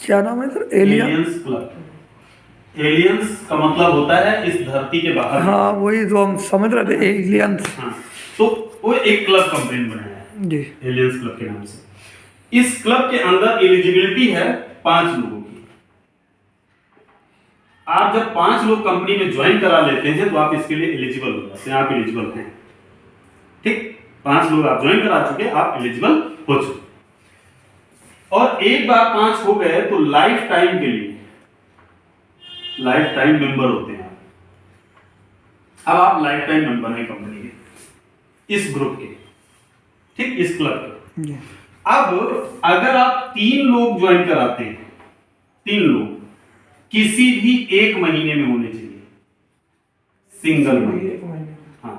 क्या नाम है sir? Alien? Aliens club. Aliens का मतलब होता है इस धरती के बाहर। हाँ वही जो हम समझ रहे थे, एलियंस। हाँ, तो वो एक क्लब कंपनी बनाया है जी। एलियंस क्लब के नाम से। इस क्लब के अंदर एलिजिबिलिटी है 5 लोगों की। आप जब 5 लोग कंपनी में ज्वाइन करा लेते हैं तो आप इसके लिए एलिजिबल हो जाते हैं, आप एलिजिबल हैं। ठीक, 5 लोग आप ज्वाइन करा चुके, आप एलिजिबल हो चुके। और एक बार 5 हो गए तो लाइफ टाइम के लिए लाइफ टाइम मेंबर होते हैं। अब आप लाइफ टाइम मेंबर हैं कंपनी के, इस ग्रुप के, ठीक, इस क्लब के। अब अगर आप 3 लोग ज्वाइन कराते हैं, 3 लोग किसी भी एक महीने में होने चाहिए, सिंगल महीने। हाँ,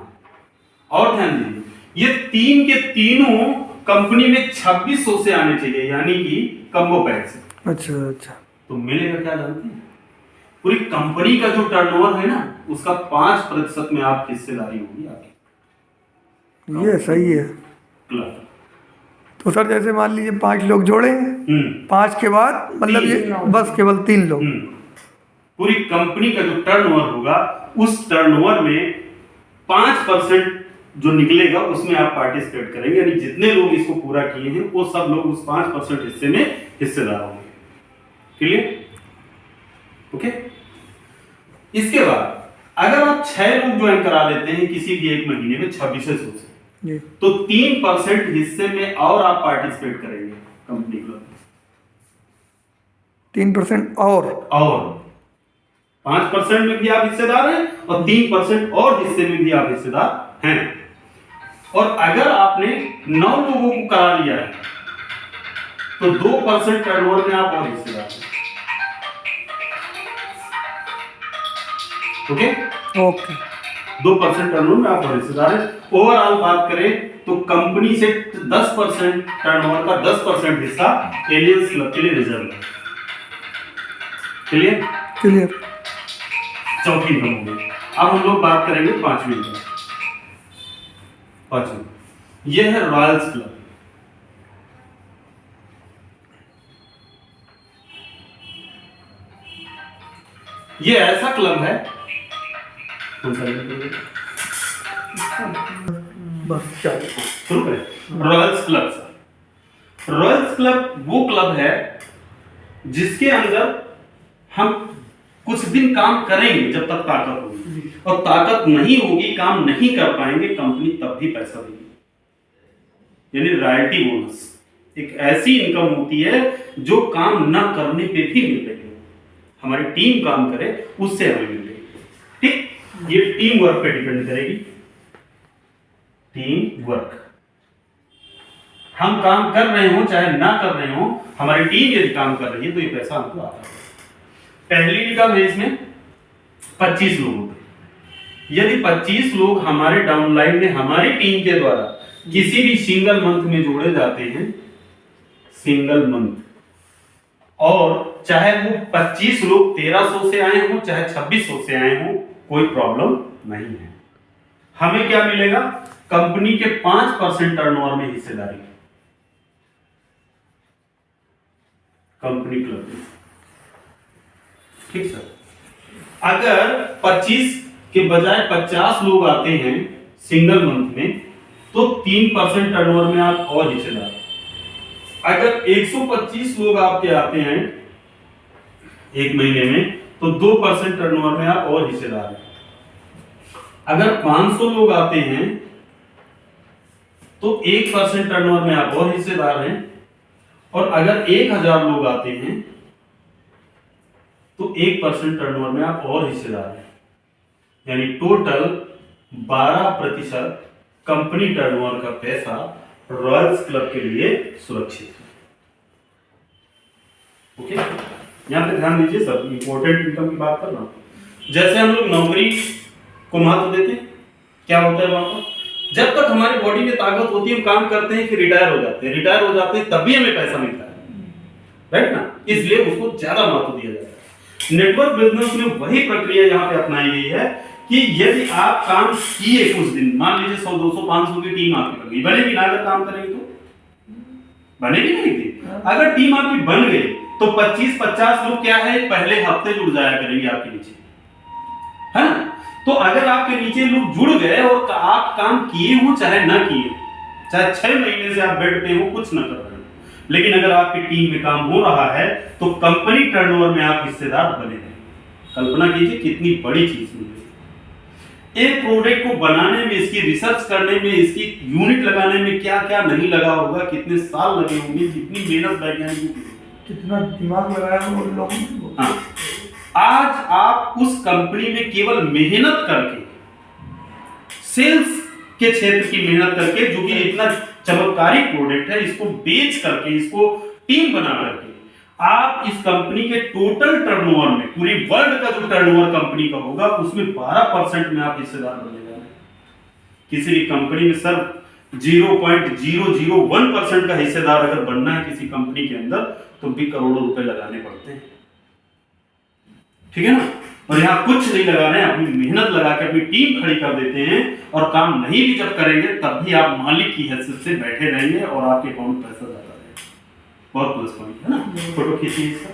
और ध्यान दीजिए, ये 3 के तीनों कंपनी में 2600 से आने चाहिए, यानी कि कम्बो पैक से। अच्छा अच्छा। तो मिलेगा क्या जानते हैं? पूरी कंपनी का जो टर्नओवर है ना, उसका 5% में आप हिस्सेदारी होगी आपकी। ये सही है। क्लब। तो सर जैसे मान लीजिए 5 लोग जोड़े हैं, 5 के बाद मतलब ये बस केवल 3 लोग। पूरी कंपनी का जो टर्नओवर होगा, उस टर्नओवर में 5% जो निकलेगा उसमें आप पार्टिसिपेट करेंगे, यानी जितने लोग इसको पूरा किए हैं वो सब लोग उस 5% हिस्से में हिस्सेदार होंगे। क्लियर? ओके। इसके बाद अगर आप 6 लोग ज्वाइन करा लेते हैं किसी भी एक महीने में 2600 से, तो 3% हिस्से में और आप पार्टिसिपेट करेंगे कंपनी क्लब में। 3% और 5% में भी आप हिस्सेदार हैं और 3% और हिस्से में भी आप हिस्सेदार हैं। और अगर आपने 9 लोगों को करा लिया है तो 2% टर्नओवर में आप और हिस्सेदार हैं। Okay okay. 2% टर्नओवर में आप और हिस्सेदार हैं। ओवरऑल बात करें तो कंपनी से 10% टर्नओवर का 10% हिस्सा एलियंस क्लब के लिए रिजर्व है। क्लियर? क्लियर। चौथी इनकम हो गई। अब हम लोग बात करेंगे 5वीं इनकम। 5वीं यह है रॉयल्स क्लब। यह ऐसा क्लब है, कौन सा बस चलो शुरू करें। Royals club sir, Royals club वो क्लब है जिसके अंदर हम कुछ दिन काम करेंगे जब तक ताकत होगी, और ताकत नहीं होगी, काम नहीं कर पाएंगे, कंपनी तब भी पैसा देगी। यानी रॉयल्टी बोनस एक ऐसी इनकम होती है जो काम ना करने पे भी मिल रही है। हमारी टीम काम करे उससे हमें मिल रही है। ठीक, ये टीम वर्क पे डिपेंड करेगी। टीम वर्क, हम काम कर रहे हो चाहे ना कर रहे हो, हमारी टीम यदि काम कर रही है तो ये पैसा हमको आता है। पहली इनकम है, इसमें 25 लोग होते हैं। यदि 25 लोग हमारे डाउनलाइन में हमारी टीम के द्वारा किसी भी सिंगल मंथ में जोड़े जाते हैं, सिंगल मंथ, और चाहे वो 25 लोग 1300 से आए हो चाहे 2600 से आए हो, कोई प्रॉब्लम नहीं है। हमें क्या मिलेगा? कंपनी के 5% टर्नओवर में हिस्सेदारी कंपनी क्लब में। ठीक सर, अगर 25 के बजाय 50 लोग आते हैं सिंगल मंथ में तो 3% टर्नओवर में आप और हिस्सेदार। अगर 125 लोग आपके आते हैं एक महीने में तो 2% टर्नओवर में आप और हिस्सेदार हैं। अगर 500 लोग आते हैं तो 1% टर्नओवर में आप और हिस्सेदार हैं, और अगर 1000 लोग आते हैं तो 1% टर्नओवर में आप और हिस्सेदार हैं। यानी टोटल 12% कंपनी टर्नओवर का पैसा रॉयल्स क्लब के लिए सुरक्षित है। ओके, यहां पे ध्यान दीजिए सब इंपॉर्टेंट इनकम की बात कर रहा हूं। जैसे हम लोग नौकरी को महत्व देते हैं, क्या होता है वहां पर? जब तक हमारी बॉडी में ताकत होती है हम काम करते हैं, फिर रिटायर हो जाते हैं। रिटायर हो जाते हैं तब भी हमें पैसा मिलता है, राइट ना? इसलिए उसको ज्यादा महत्व दिया जाता है। नेटवर्क बिजनेस में वही प्रक्रिया यहाँ पे अपनाई गई है कि यदि आप काम किए कुछ दिन, मान लीजिए 100, 200, 500 की टीम आपकी बन गई, बनेगी ना? अगर काम करेंगे तो बनेगी नहीं थी। अगर टीम आपकी बन गई तो 25-50 लोग क्या है पहले हफ्ते जुड़ जाया करेंगे आपके नीचे, है ना। तो अगर आपके नीचे लोग जुड़ गए और आप काम किए हो चाहे ना किए, चाहे 6 महीने से आप बेड पे हो कुछ ना कर रहे हो, लेकिन अगर आपकी टीम में काम हो रहा है तो कंपनी टर्नओवर में आप हिस्सेदार बने रहेंगे। कल्पना कीजिए कितनी बड़ी चीज है। एक प्रोडक्ट को बनाने में, इसकी रिसर्च करने में, इसकी यूनिट लगाने में क्या क्या नहीं लगा होगा, कितने साल लगे होंगे, कितनी मेहनत वैज्ञानिकों की, कितना दिमाग लगाया वो लोग। हाँ, आज आप उस कंपनी में केवल मेहनत करके, सेल्स के क्षेत्र की मेहनत करके, जो कि इतना चमत्कारी प्रोडक्ट है, इसको बेच करके, इसको टीम बना करके आप इस कंपनी के टोटल टर्नओवर में, पूरी वर्ल्ड का जो टर्नओवर कंपनी का होगा उसमें 12% में आप हिस्सेदार बनने जा रहे हैं। किसी भी कंपनी में सर 0.001% का हिस्सेदार अगर बनना है किसी कंपनी के अंदर तो भी करोड़ों रुपए लगाने पड़ते हैं, ठीक है ना। और यहाँ कुछ नहीं लगा रहे हैं, अपनी मेहनत लगा के अपनी टीम खड़ी कर देते हैं, और काम नहीं भी जब करेंगे तब भी आप मालिक की हैसियत से बैठे रहेंगे और आपके अकाउंट में पैसा जाता रहेगा। बहुत प्लस पॉइंट है ना। फोटो खींचिए इसका।